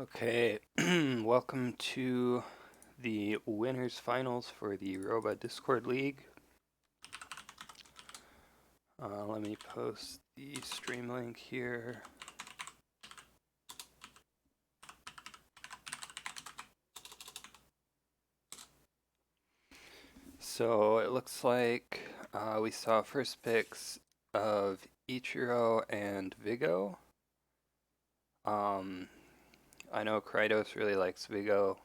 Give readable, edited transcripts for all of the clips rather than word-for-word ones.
Okay, welcome to the winners finals for the Roba Discord League. Let me post the stream link here. So it looks like we saw first picks of Ichiro and Vigo. I know Khrytos really likes Vigo,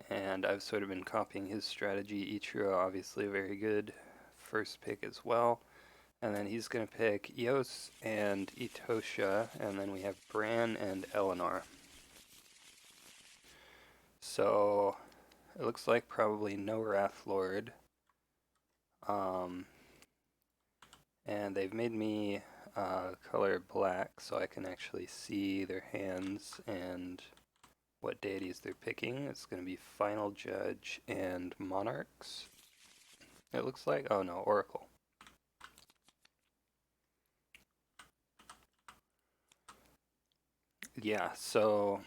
and I've sort of been copying his strategy. Ichiro, obviously, very good first pick as well. And then he's going to pick Eos and Etosha, and then we have Bran and Eleanor. So it looks like probably no Wrath Lord. And they've made me color black so I can actually see their hands and what deities they're picking. It's going to be Final Judge and Monarchs. It looks like, oh no, Oracle. Yeah, so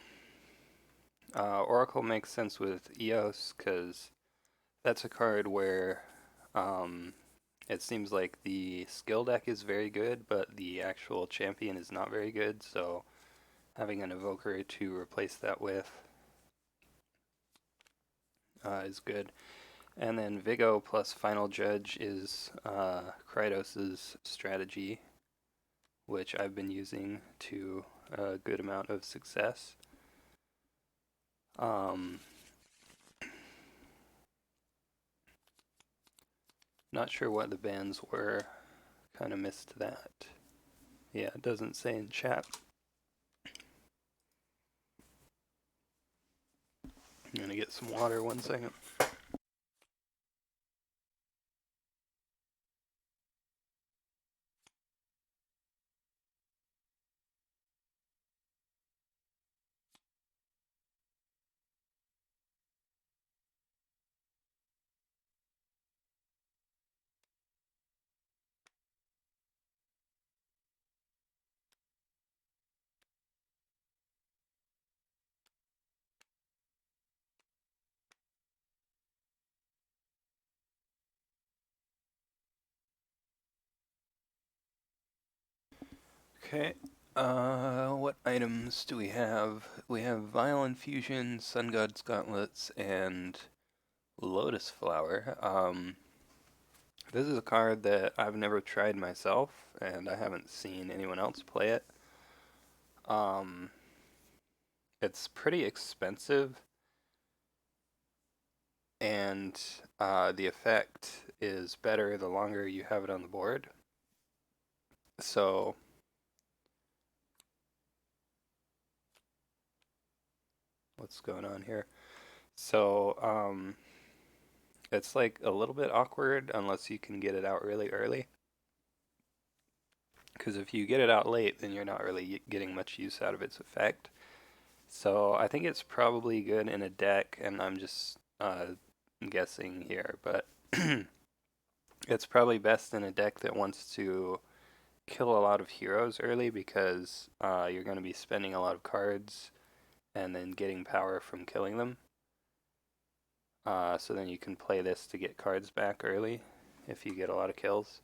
Oracle makes sense with Eos because that's a card where it seems like the skill deck is very good, but the actual champion is not very good, so having an evoker to replace that with is good. And then Vigo plus Final Judge is Krydos's strategy, which I've been using to a good amount of success. Not sure what the bans were. Kind of missed that. Yeah, it doesn't say in chat. I'm gonna get some water 1 second. Okay, what items do we have? We have Violent Fusion, Sun God's Gauntlets, and Lotus Flower. This is a card that I've never tried myself, and I haven't seen anyone else play it. It's pretty expensive, and the effect is better the longer you have it on the board. So what's going on here? So it's like a little bit awkward unless you can get it out really early. Because if you get it out late, then you're not really getting much use out of its effect. So I think it's probably good in a deck, and I'm just guessing here, but it's probably best in a deck that wants to kill a lot of heroes early because you're going to be spending a lot of cards and then getting power from killing them. So then you can play this to get cards back early if you get a lot of kills.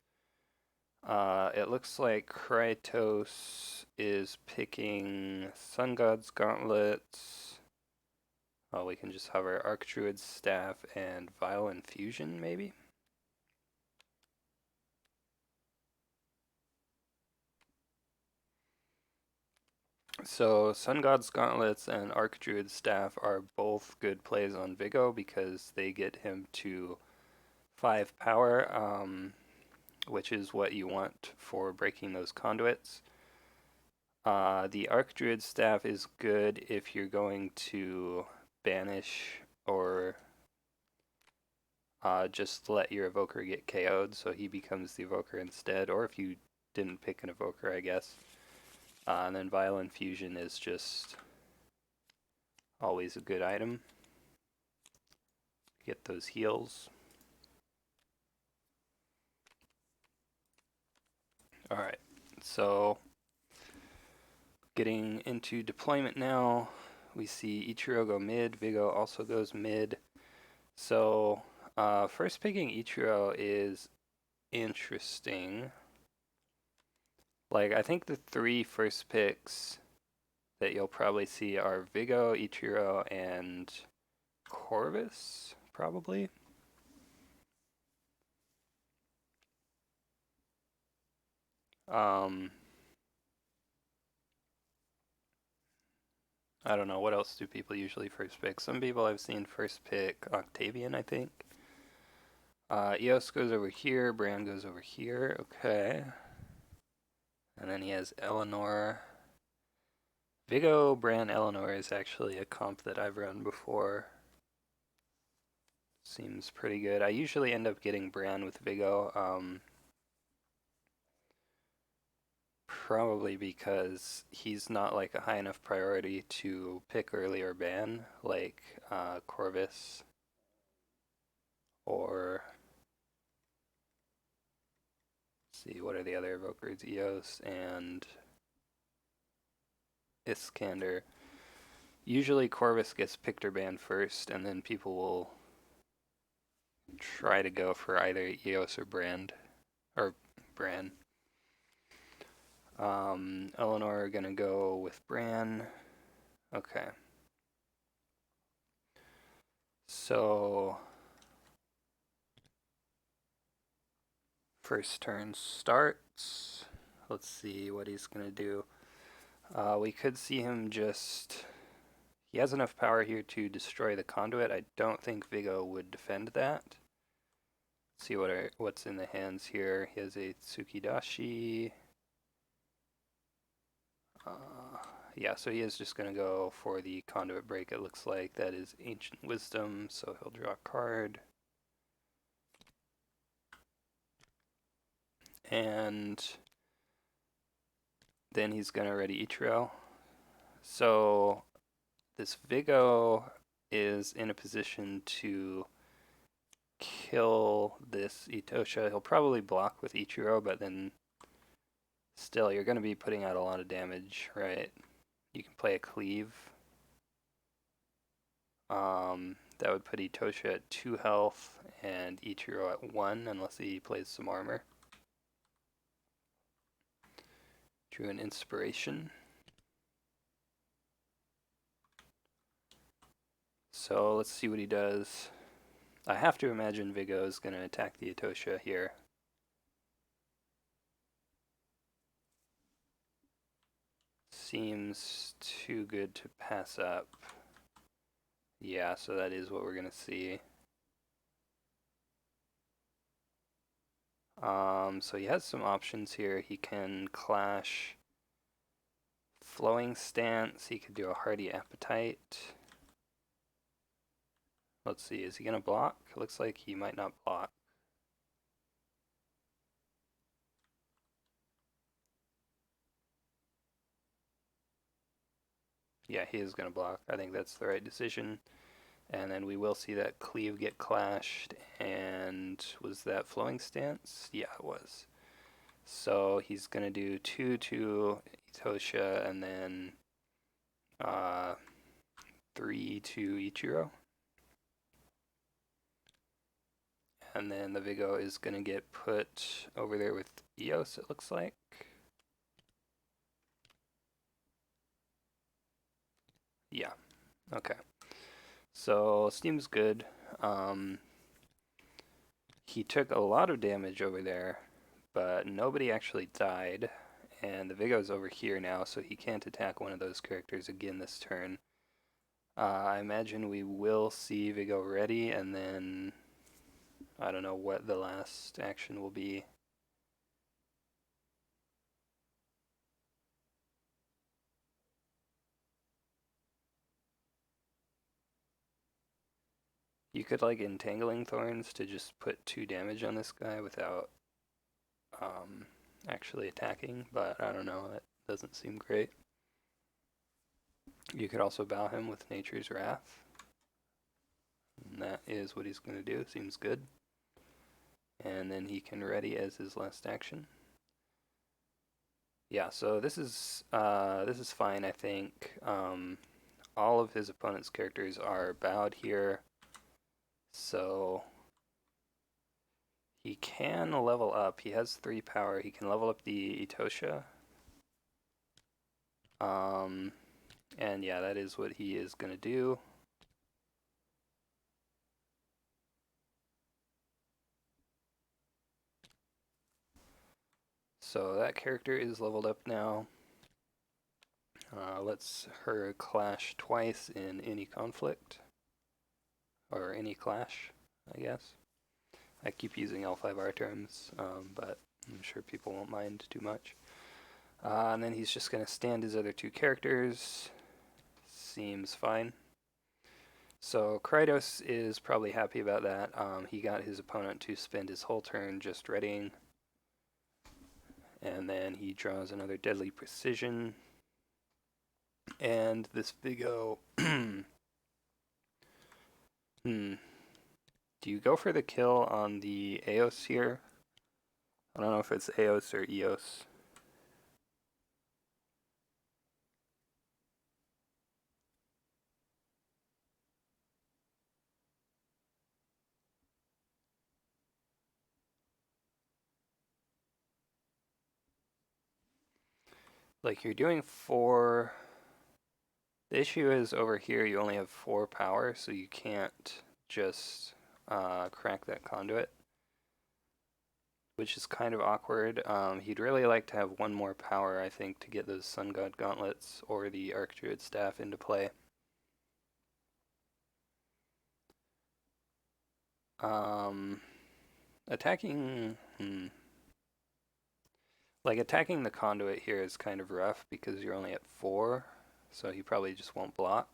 It looks like Khrytos is picking Sun God's Gauntlets. Oh, we can just hover Archdruid's Staff and Violent Fusion, maybe? So Sun God's Gauntlets and Archdruid's Staff are both good plays on Vigo because they get him to 5 power, which is what you want for breaking those conduits. The Archdruid Staff is good if you're going to banish or just let your evoker get KO'd so he becomes the evoker instead, or if you didn't pick an evoker, I guess. And then Violent Fusion is just always a good item. Get those heals. Alright, so getting into deployment now. we see Ichiro go mid, Vigo also goes mid. So first picking Ichiro is interesting. Like, I think the three first picks that you'll probably see are Vigo, Ichiro, and Corvus, probably. I don't know, what else do people usually first pick? Some people I've seen first pick Octavian, I think. Eos goes over here, Bran goes over here, okay. And then he has Eleanor. Vigo, Bran, Eleanor is actually a comp that I've run before. Seems pretty good. I usually end up getting Bran with Vigo, probably because he's not like a high enough priority to pick early or ban, like Corvus or see what are the other evokers, Eos and Iskander. Usually Corvus gets picked or banned first, and then people will try to go for either Eos or Brand or Bran. Eleanor gonna go with Bran. Okay. So first turn starts. Let's see what he's gonna do. We could see him just. He has enough power here to destroy the conduit. I don't think Vigo would defend that. Let's see what's in the hands here. He has a Tsukidashi. Yeah, so he is just going to go for the conduit break, it looks like. That is Ancient Wisdom, so he'll draw a card. And then he's going to ready Ichiro. So this Vigo is in a position to kill this Itosha. He'll probably block with Ichiro, but then still you're going to be putting out a lot of damage, right? You can play a cleave. That would put Itosha at 2 health and Ichiro at 1 unless he plays some armor. Drew an inspiration. So let's see what he does. I have to imagine Vigo is going to attack the Itosha here. Seems too good to pass up. Yeah, so that is what we're going to see. So he has some options here. He can clash Flowing Stance. He could do a Hardy Appetite. Let's see, is he going to block? Looks like he might not block. Yeah, he is going to block. I think that's the right decision. And then we will see that cleave get clashed. And was that Flowing Stance? Yeah, it was. So he's going to do 2-2 Itosha and then 3-2 Ichiro. And then the Vigo is going to get put over there with Eos, it looks like. Yeah, okay. So seems good. He took a lot of damage over there, but nobody actually died. And the Vigo's over here now, so he can't attack one of those characters again this turn. I imagine we will see Vigo ready, and then I don't know what the last action will be. You could like Entangling Thorns to just put 2 damage on this guy without actually attacking, but I don't know, that doesn't seem great. You could also bow him with Nature's Wrath. And that is what he's going to do. Seems good. And then he can ready as his last action. Yeah, so this is fine, I think. all of his opponent's characters are bowed here, so he can level up. He has 3 power. He can level up the Etosha. And yeah, that is what he is going to do. So that character is leveled up now. Let's her clash twice in any conflict. Or any clash, I guess. I keep using L5R terms, but I'm sure people won't mind too much. And then he's just going to stand his other 2 characters. Seems fine. So Khrytos is probably happy about that. He got his opponent to spend his whole turn just readying. And then he draws another Deadly Precision. And this big O. Do you go for the kill on the Eos here? I don't know if it's Eos or Eos. Like, you're doing 4. The issue is over here you only have 4 power, so you can't just crack that conduit, which is kind of awkward. He'd really like to have 1 more power, I think, to get those Sun God Gauntlets or the Archdruid Staff into play. Attacking... Like, attacking the conduit here is kind of rough because you're only at 4, so he probably just won't block.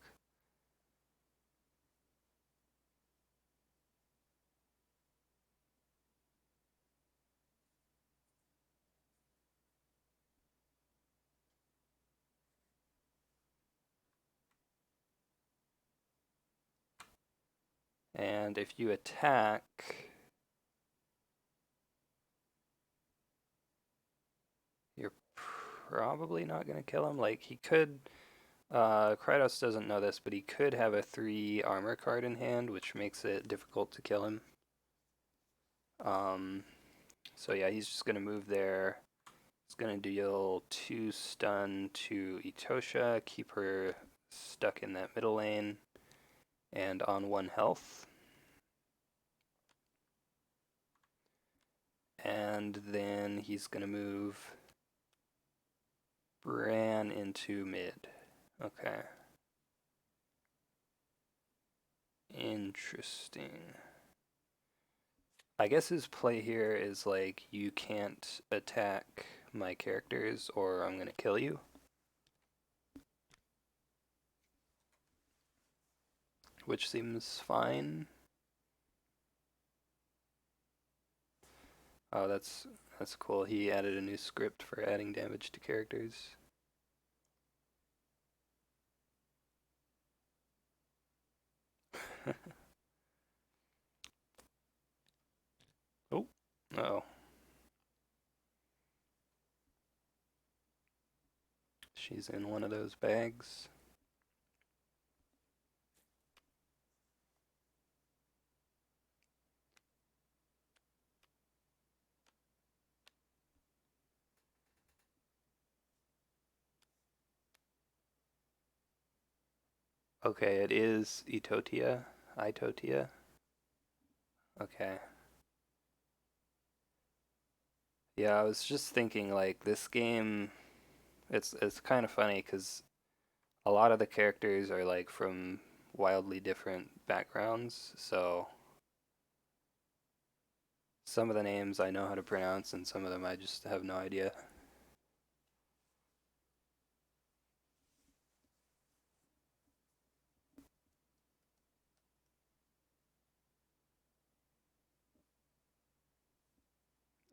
And if you attack, you're probably not going to kill him. Like, he could, Khrytos doesn't know this, but he could have a 3 armor card in hand, which makes it difficult to kill him. So yeah, he's just going to move there. He's going to deal 2 stun to Etosha, keep her stuck in that middle lane, and on 1 health. And then he's going to move Bran into mid. Okay. Interesting. I guess his play here is like, you can't attack my characters or I'm gonna kill you. Which seems fine. Oh, that's cool. He added a new script for adding damage to characters. Oh. Uh-oh. She's in one of those bags. Okay, it is Itotia. Itotia. Okay. Yeah, I was just thinking, like, this game, it's kind of funny because a lot of the characters are like from wildly different backgrounds, so some of the names I know how to pronounce and some of them I just have no idea.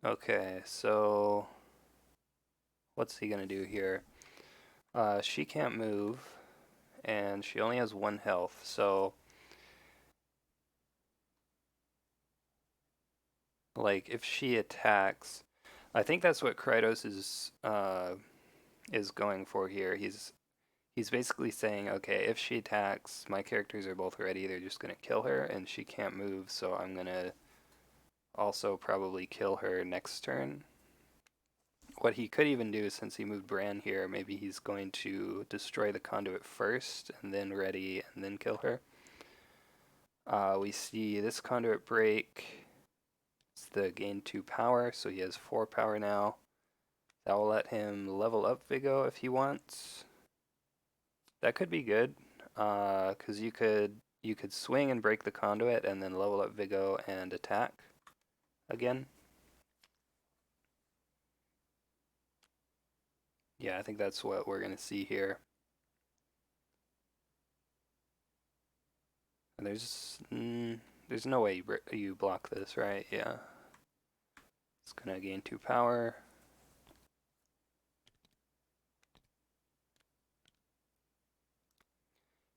Okay, so what's he gonna do here? She can't move, and she only has 1 health, so like if she attacks, I think that's what Krytos is going for here. He's He's basically saying, okay, if she attacks, my characters are both ready, they're just gonna kill her, and she can't move, so I'm gonna also probably kill her next turn. What he could even do, since he moved Bran here, maybe he's going to destroy the conduit first, and then ready, and then kill her. We see this conduit break. It's the gain 2 power, so he has 4 power now. That will let him level up Vigo if he wants. That could be good, because you could swing and break the conduit, and then level up Vigo and attack again. Yeah, I think that's what we're gonna see here. And there's no way you block this, right? Yeah. It's gonna gain 2 power.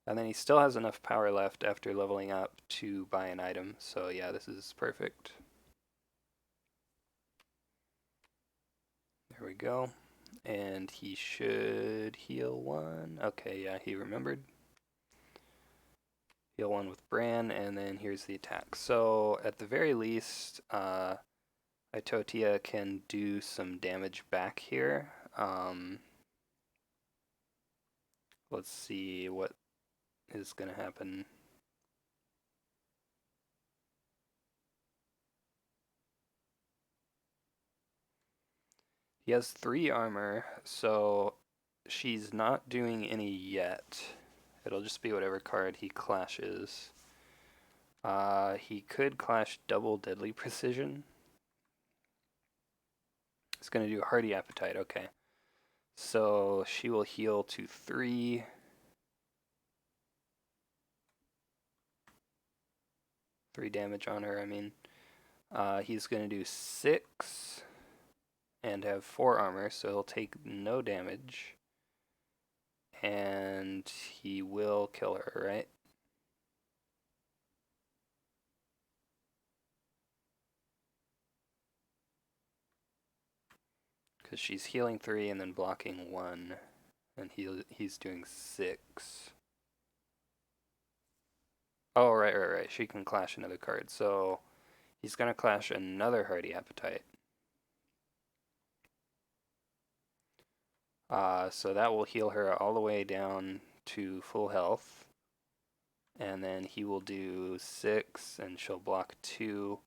And then he still has enough power left after leveling up to buy an item. So yeah, this is perfect. There we go. And he should heal 1. Okay, yeah, he remembered. Heal 1 with Bran, and then here's the attack. So at the very least, Itotia can do some damage back here. Let's see what is going to happen. He has 3 armor, so she's not doing any yet. It'll just be whatever card he clashes. He could clash double deadly precision. It's going to do hearty appetite, okay. So she will heal to 3. 3 damage on her, I mean. He's going to do 6 and have 4 armor, so he'll take no damage. And he will kill her, right? Because she's healing 3 and then blocking 1. And he's doing 6. Oh, right. She can clash another card. So he's going to clash another Hearty Appetite. So that will heal her all the way down to full health. And then he will do 6 and she'll block 2.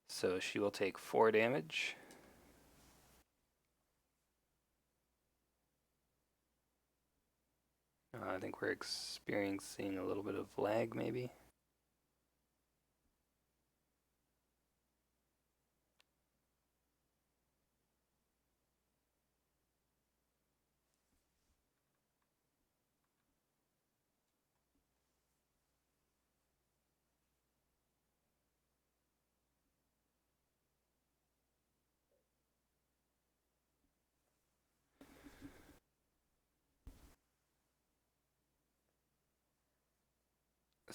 So she will take 4 damage. I think we're experiencing a little bit of lag, maybe.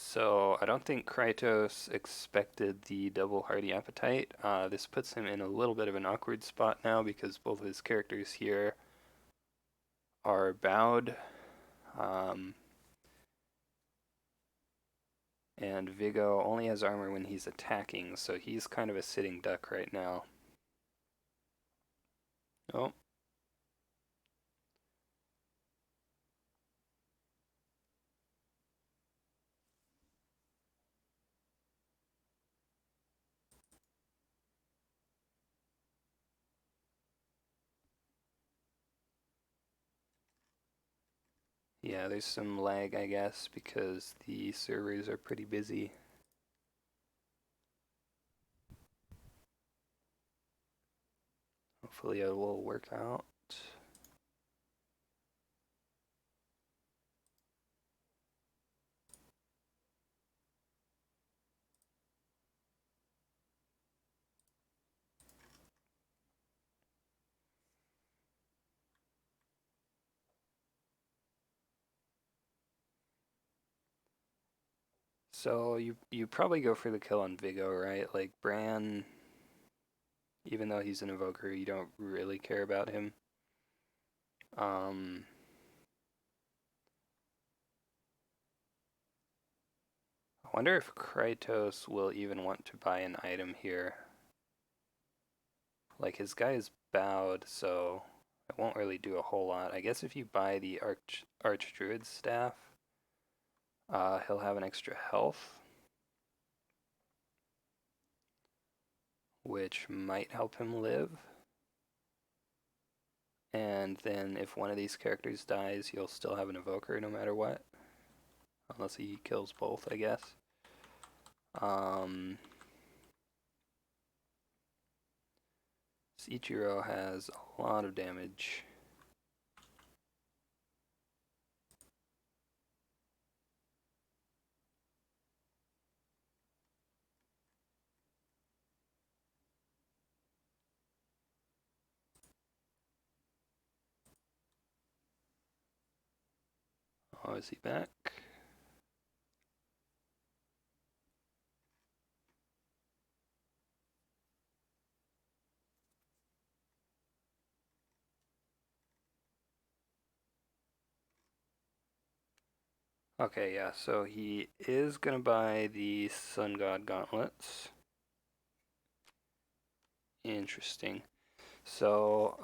So I don't think Khrytos expected the double Hearty Appetite. This puts him in a little bit of an awkward spot now because both of his characters here are bowed. And Vigo only has armor when he's attacking, so he's kind of a sitting duck right now. Oh. Yeah, there's some lag, I guess, because the servers are pretty busy. Hopefully it will work out. So you probably go for the kill on Vigo, right? Like Bran, even though he's an evoker, you don't really care about him. I wonder if Khrytos will even want to buy an item here. Like, his guy is bowed, so it won't really do a whole lot. I guess if you buy the Archdruid staff, he'll have an extra health, which might help him live. And then if one of these characters dies, you'll still have an evoker no matter what. Unless he kills both, I guess. Ichiro has a lot of damage. Oh, is he back? Okay, yeah, so he is gonna buy the Sun God Gauntlets. Interesting. So,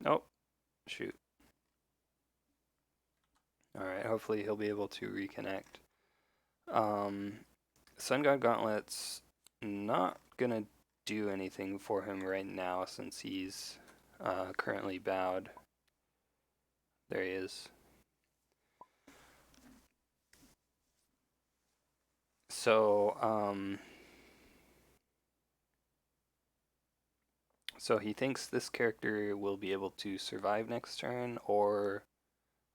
oh, shoot. Alright, hopefully he'll be able to reconnect. Sun God Gauntlets, not gonna do anything for him right now since he's currently bowed. There he is. So, so he thinks this character will be able to survive next turn, or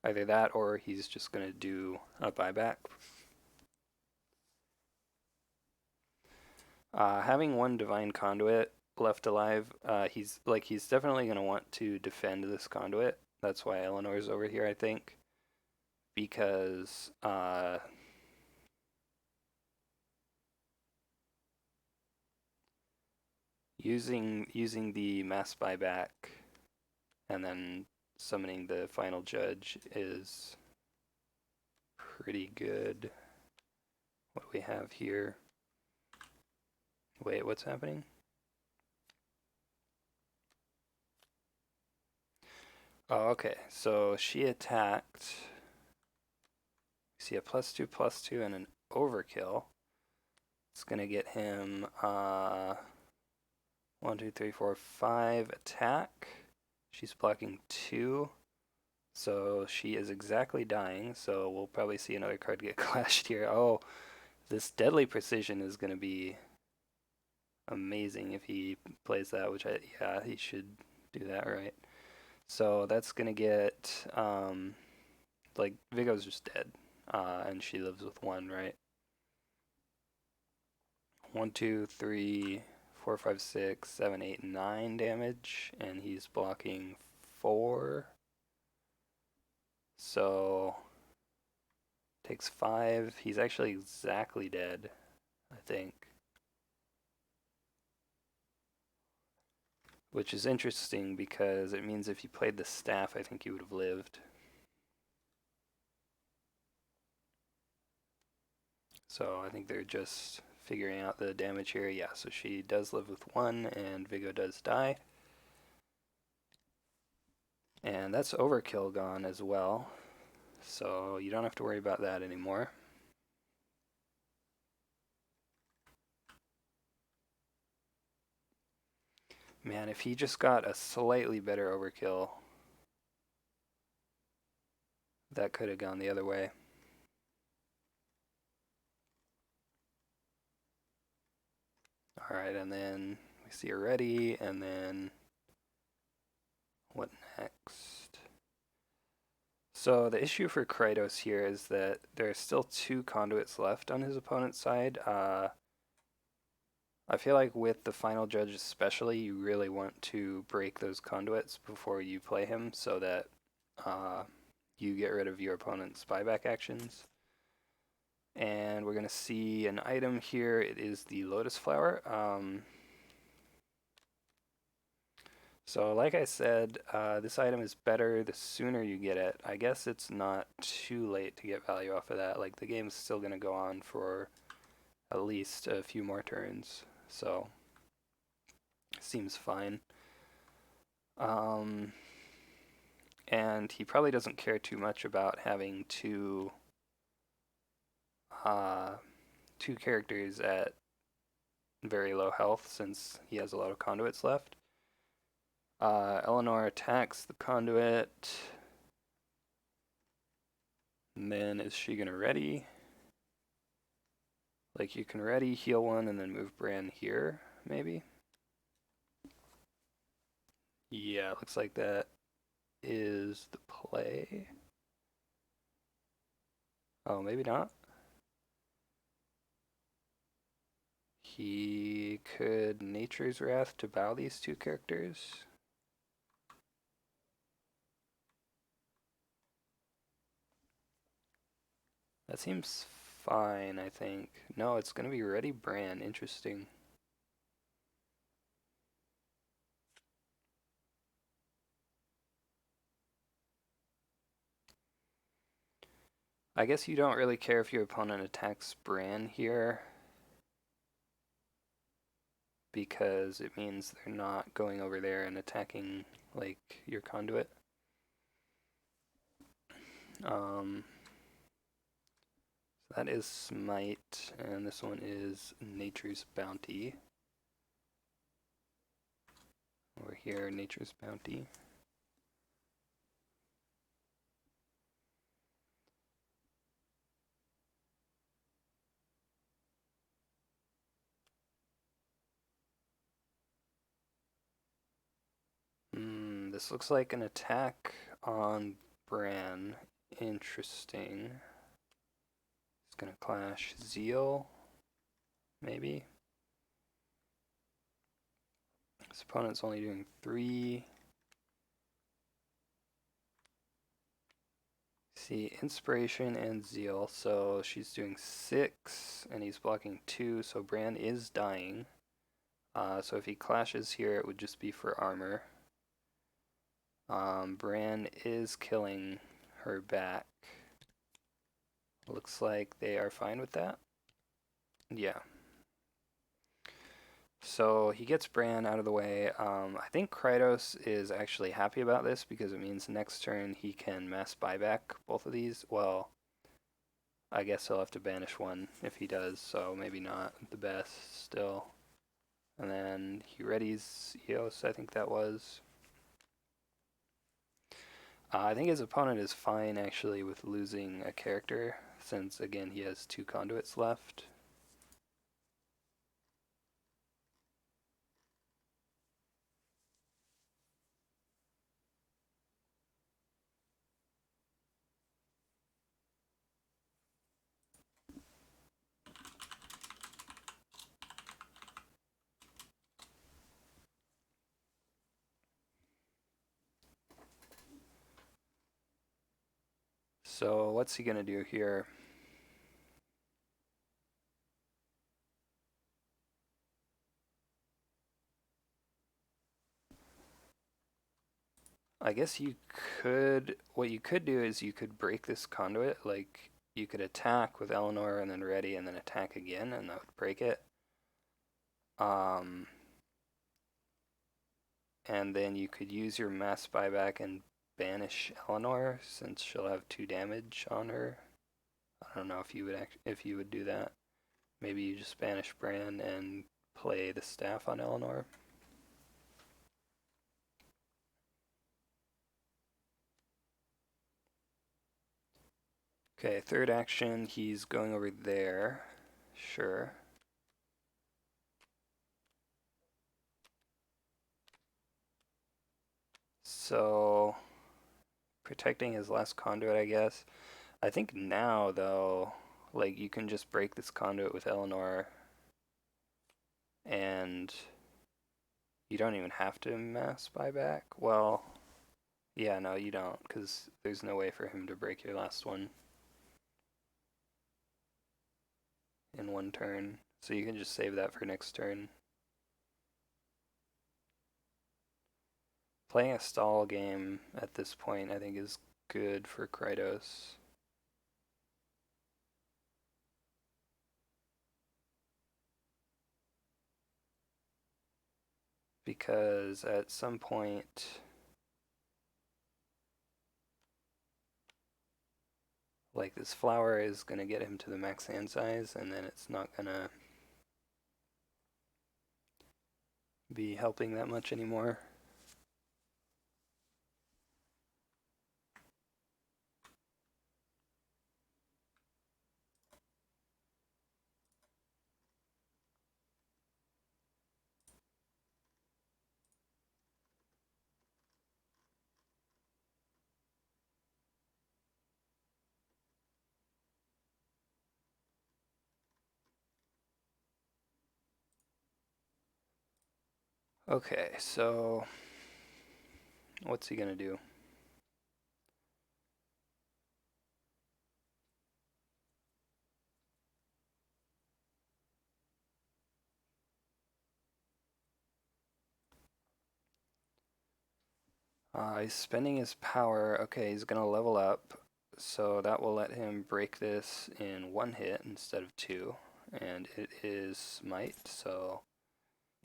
either that or he's just going to do a buyback. Having one Divine Conduit left alive, he's definitely going to want to defend this conduit. That's why Eleanor's over here, I think. Because using the mass buyback and then summoning the final judge is pretty good. What do we have here? Wait, what's happening? Oh, okay. So she attacked. We see a +2/+2 and an overkill. It's gonna get him 1, 2, 3, 4, 5 attack. She's blocking 2. So she is exactly dying, so we'll probably see another card get clashed here. Oh, this Deadly Precision is going to be amazing if he plays that, which yeah, he should do that right. So that's going to get, like, Viggo's just dead, and she lives with 1, right? 1, 2, 3, 4, 5, 6, 7, 8, 9 damage, and he's blocking 4. So takes 5. He's actually exactly dead, I think. Which is interesting because it means if he played the staff, I think he would have lived. So I think they're just figuring out the damage here. Yeah, so she does live with 1 and Viggo does die. And that's overkill gone as well. So you don't have to worry about that anymore. Man, if he just got a slightly better overkill, that could have gone the other way. Alright, and then we see her ready, and then what next? So the issue for Khrytos here is that there are still 2 conduits left on his opponent's side. I feel like with the final judge especially, you really want to break those conduits before you play him so that you get rid of your opponent's buyback actions. And we're going to see an item here. It is the Lotus Flower. So like I said, this item is better the sooner you get it. I guess it's not too late to get value off of that. Like the game's still going to go on for at least a few more turns. So seems fine. Um, and he probably doesn't care too much about having uh, two characters at very low health since he has a lot of conduits left. Eleanor attacks the conduit. And then is she gonna ready? Like you can ready, heal one, and then move Bran here, maybe? Yeah, looks like that is the play. Oh, maybe not. He could Nature's Wrath to bow these two characters. That seems fine, I think. No, it's gonna be ready Bran. Interesting. I guess you don't really care if your opponent attacks Bran here because it means they're not going over there and attacking like your conduit. So that is Smite, and this one is Nature's Bounty. Over here, Nature's Bounty. This looks like an attack on Bran. Interesting. It's gonna clash Zeal, maybe. This opponent's only doing 3. See, Inspiration and Zeal, so she's doing 6, and he's blocking 2, so Bran is dying. So if he clashes here, it would just be for armor. Bran is killing her back. Looks like they are fine with that. Yeah. So he gets Bran out of the way. I think Khrytos is actually happy about this because it means next turn he can mass buyback both of these. Well, I guess he'll have to banish one if he does, so maybe not the best still. And then he readies Eos, I think that was. I think his opponent is fine actually with losing a character since again he has 2 conduits left. So what's he gonna do here? I guess you could, what you could do is you could break this conduit, like you could attack with Eleanor and then ready and then attack again and that would break it. And then you could use your mass buyback and banish Eleanor since she'll have 2 damage on her. I don't know if you would do that. Maybe you just banish Bran and play the staff on Eleanor. Okay, third action, he's going over there. Sure. So, protecting his last conduit, I guess. I think now, though, like, you can just break this conduit with Eleanor, and you don't even have to mass buyback. Well, yeah, no, you don't, because there's no way for him to break your last one in one turn. So you can just save that for next turn. Playing a stall game at this point, I think, is good for Khrytos. Because at some point, like, this flower is going to get him to the max hand size, and then it's not going to be helping that much anymore. Okay, so what's he gonna do? He's spending his power. Okay, he's gonna level up, so that will let him break this in one hit instead of two, and it is smite, so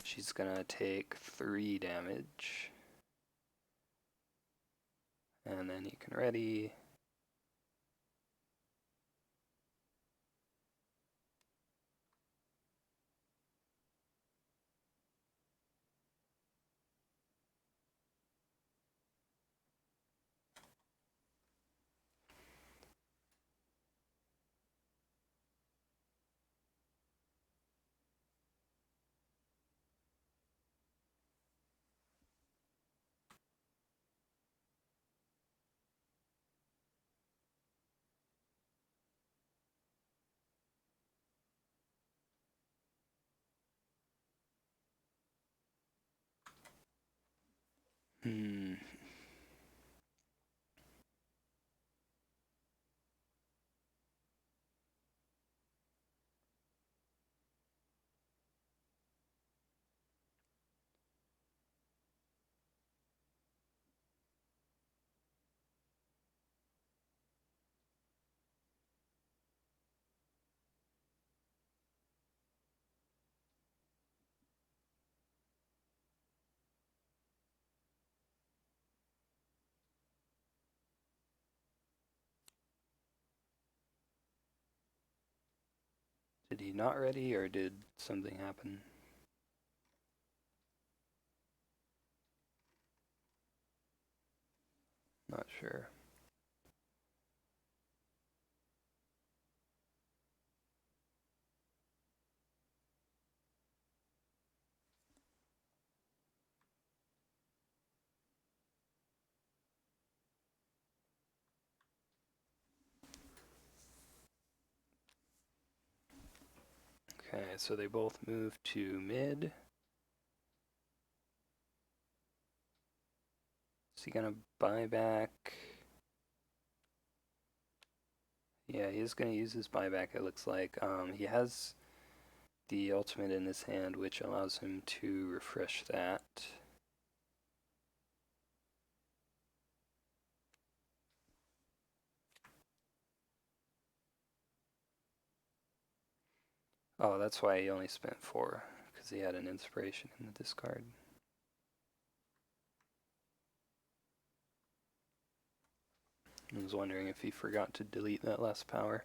she's gonna take 3 damage, and then he can ready. Hmm. Did he not ready, or did something happen? Not sure. Okay, so they both move to mid. Is he gonna buy back? Yeah, he's gonna use his buyback, it looks like. He has the ultimate in his hand, which allows him to refresh that. Oh, that's why he only spent 4, because he had an inspiration in the discard. I was wondering if he forgot to delete that last power.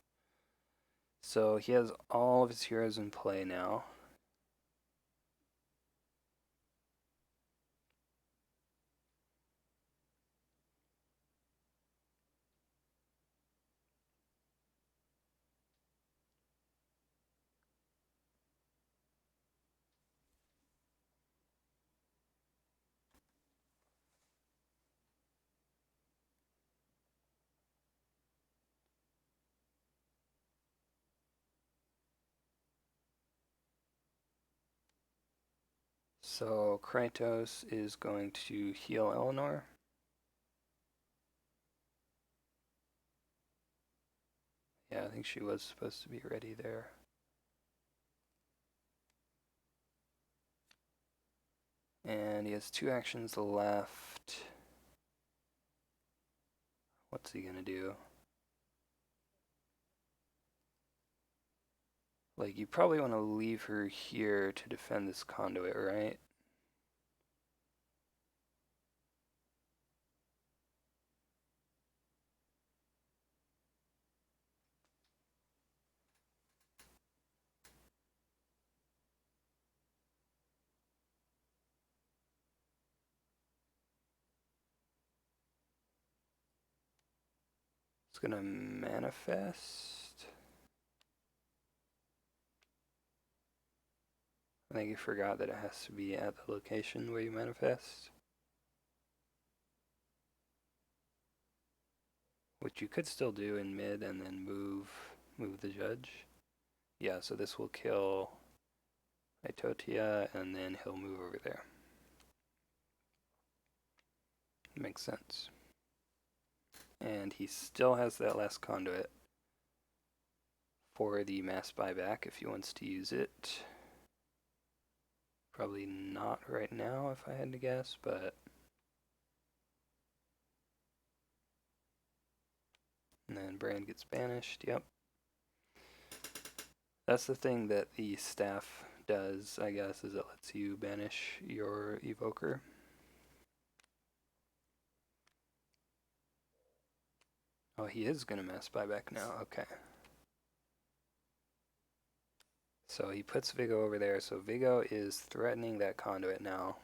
So he has all of his heroes in play now. So Khrytos is going to heal Eleanor. Yeah, I think she was supposed to be ready there. And he has 2 actions left. What's he gonna do? Like, you probably want to leave her here to defend this conduit, right? It's gonna manifest. I think you forgot that it has to be at the location where you manifest. Which you could still do in mid and then move the judge. Yeah, so this will kill Itotia and then he'll move over there. Makes sense. And he still has that last conduit for the mass buyback if he wants to use it. Probably not right now if I had to guess, but and then Brand gets banished, yep. That's the thing that the staff does, I guess, is it lets you banish your evoker. Oh, he is going to mass buyback now, okay. So he puts Vigo over there, so Vigo is threatening that conduit now.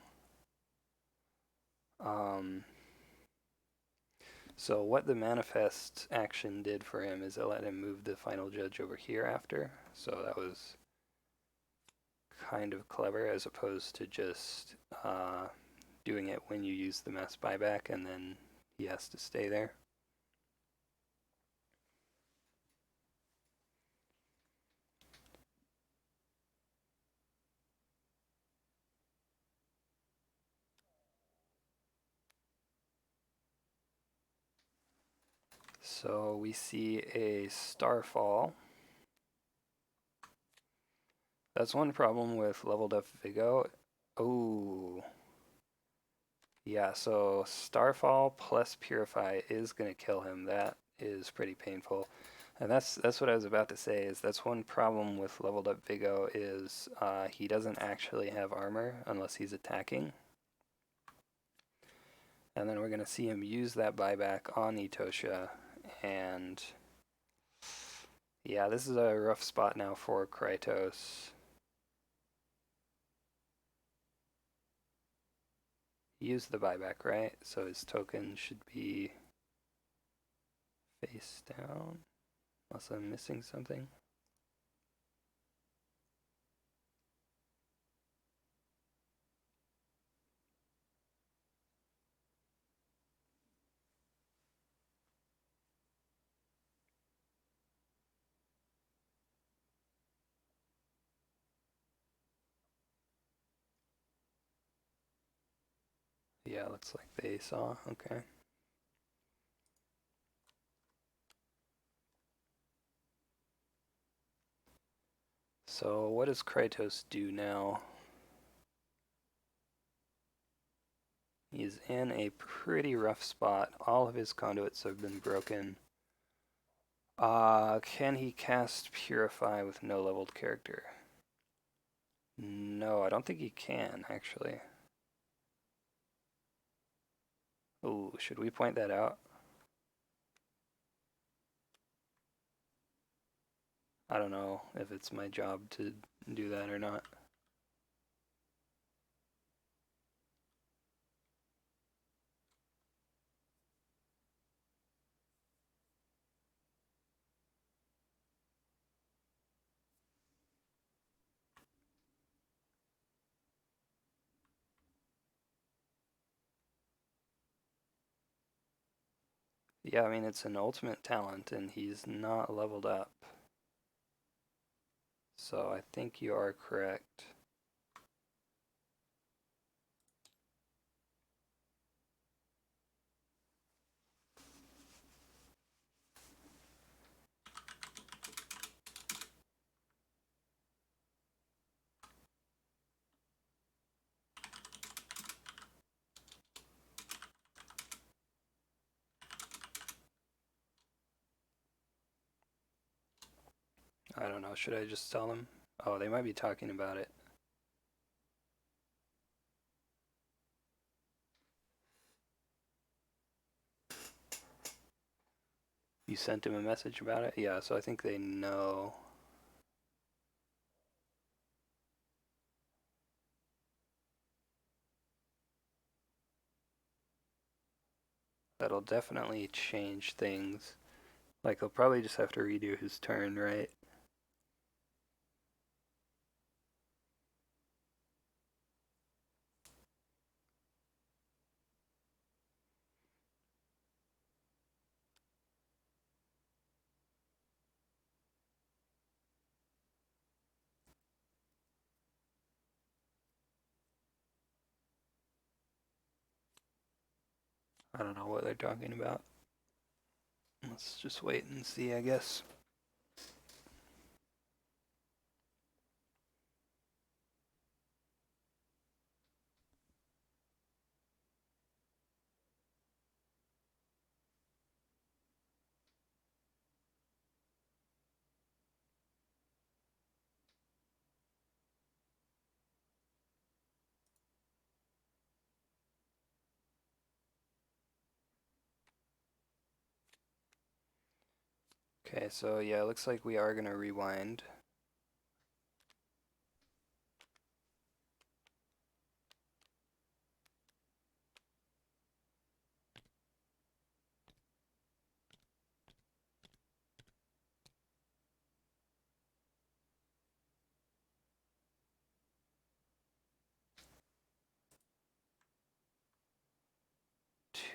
So what the manifest action did for him is it let him move the final judge over here after. So that was kind of clever as opposed to just doing it when you use the mass buyback and then he has to stay there. So we see a Starfall. That's one problem with leveled up Vigo. Oh. Yeah, so Starfall plus Purify is going to kill him. That is pretty painful. And that's what I was about to say, is that's one problem with leveled up Vigo is he doesn't actually have armor unless he's attacking. And then we're going to see him use that buyback on Etosha. And yeah, this is a rough spot now for Khrytos. He used the buyback, right? So his token should be face down. Unless I'm missing something. Yeah, looks like they saw. Okay. So what does Khrytos do now? He's in a pretty rough spot. All of his conduits have been broken. Can he cast Purify with no leveled character? No, I don't think he can, actually. Ooh, should we point that out? I don't know if it's my job to do that or not. Yeah, I mean, it's an ultimate talent, and he's not leveled up. So I think you are correct. I don't know. Should I just tell them? Oh, they might be talking about it. You sent him a message about it? Yeah, so I think they know. That'll definitely change things. Like, he'll probably just have to redo his turn, right? I don't know what they're talking about. Let's just wait and see, I guess. Okay, so yeah, it looks like we are gonna rewind.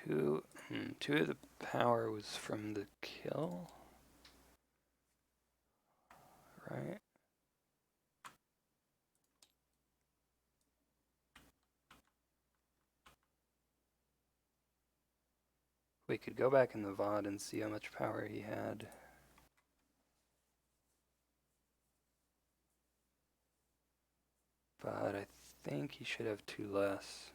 Two of the power was from the kill, right? We could go back in the VOD and see how much power he had. But I think he should have two less.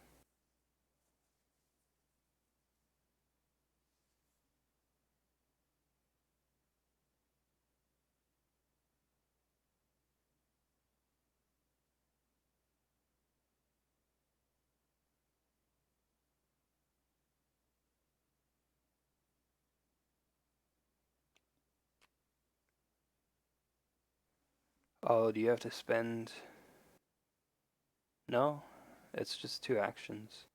Oh, do you have to spend? No, it's just two actions.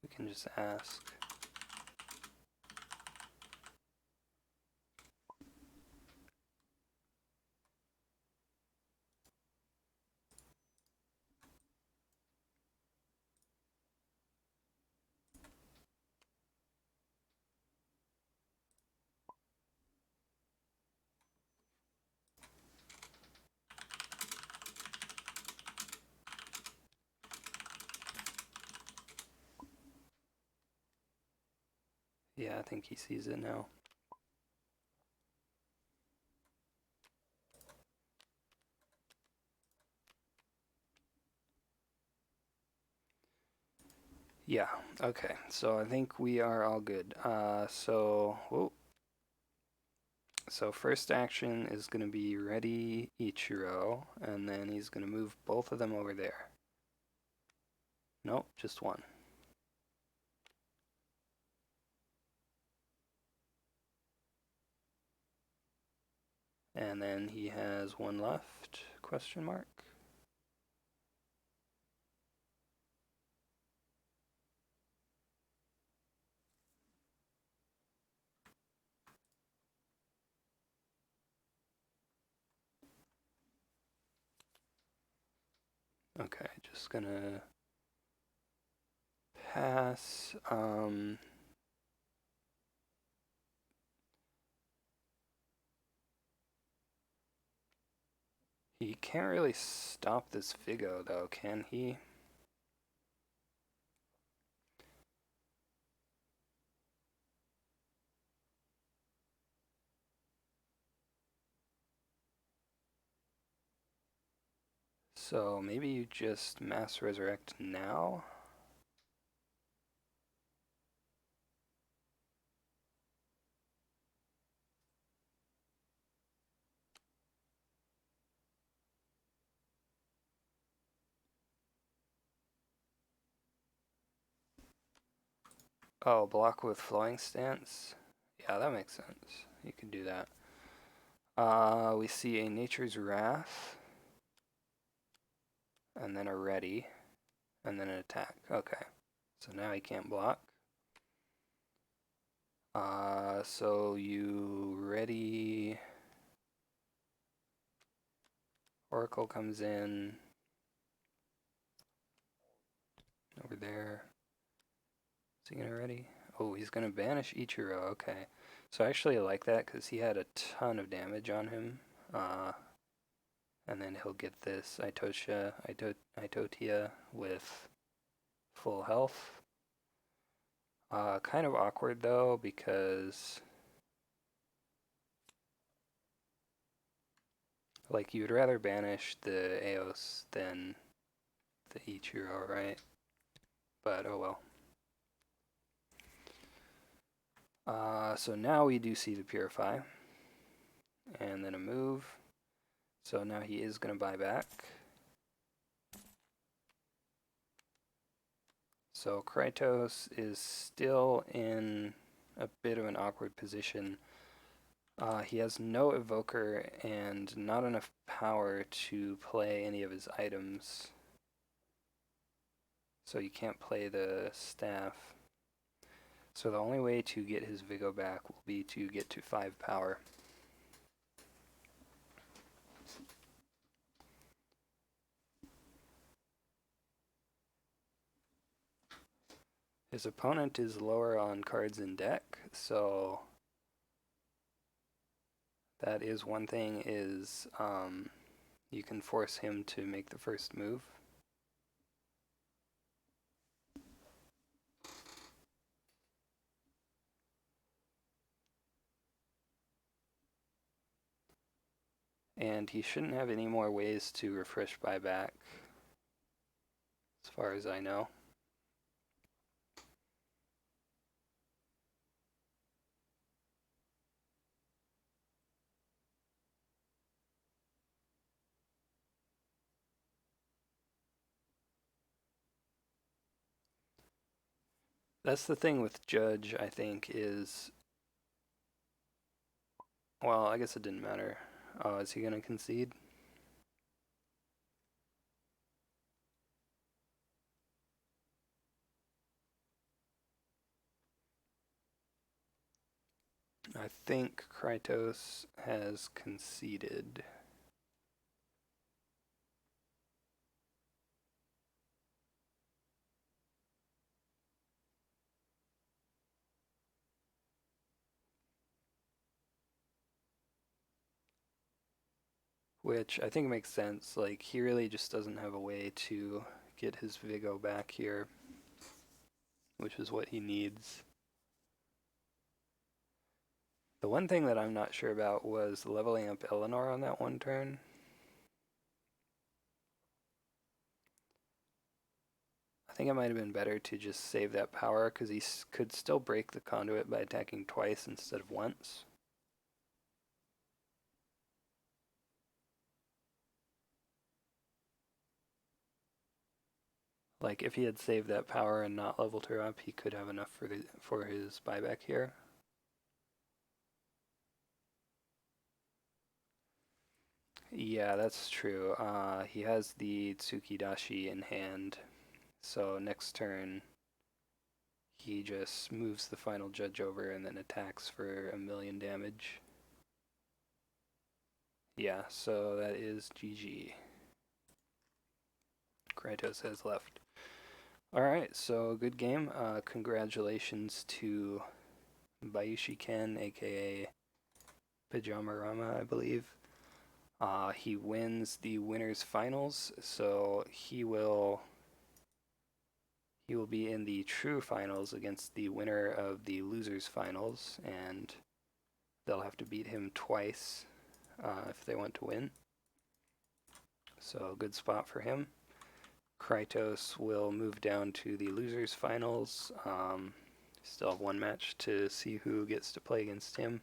We can just ask. Yeah, I think he sees it now. Yeah, okay, so I think we are all good. So first action is going to be ready Ichiro, and then he's going to move both of them over there. Nope, just one. And then he has one left, question mark. Okay, just gonna pass. He can't really stop this Figo though, can he? So maybe you just mass resurrect now? Oh, block with flowing stance? Yeah, that makes sense. You can do that. We see a Nature's Wrath, and then a Ready, and then an attack. Okay, so now he can't block. So you ready. Oracle comes in over there. Is he gonna ready? Oh, he's gonna banish Ichiro. Okay, so I actually like that because he had a ton of damage on him. And then he'll get this Itotia with full health. Kind of awkward though because like you would rather banish the Eos than the Ichiro, right? But oh well. So now we do see the Purify. And then a move. So now he is going to buy back. So Khrytos is still in a bit of an awkward position. He has no evoker and not enough power to play any of his items. So you can't play the staff. So the only way to get his Vigo back will be to get to 5 power. His opponent is lower on cards in deck, so that is one thing is you can force him to make the first move. And he shouldn't have any more ways to refresh buyback, as far as I know. That's the thing with Judge, I think, is... Well, I guess it didn't matter. Oh, is he going to concede? I think Khrytos has conceded. Which I think makes sense. Like, he really just doesn't have a way to get his Vigo back here, which is what he needs. The one thing that I'm not sure about was leveling up Eleanor on that one turn. I think it might have been better to just save that power because he could still break the conduit by attacking twice instead of once. Like, if he had saved that power and not leveled her up, he could have enough for his buyback here. Yeah, that's true. He has the Tsukidashi in hand, so next turn he just moves the final judge over and then attacks for 1,000,000 damage. Yeah, so that is GG. Khrytos has left. Alright, so good game. Congratulations to Bayushi Ken, aka Pyjamarama, I believe. He wins the winners finals, so he will be in the true finals against the winner of the losers finals, and they'll have to beat him twice if they want to win. so good spot for him. Khrytos will move down to the losers finals. Still have one match to see who gets to play against him.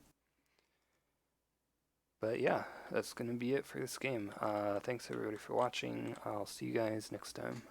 But yeah, that's going to be it for this game. Thanks everybody for watching. I'll see you guys next time.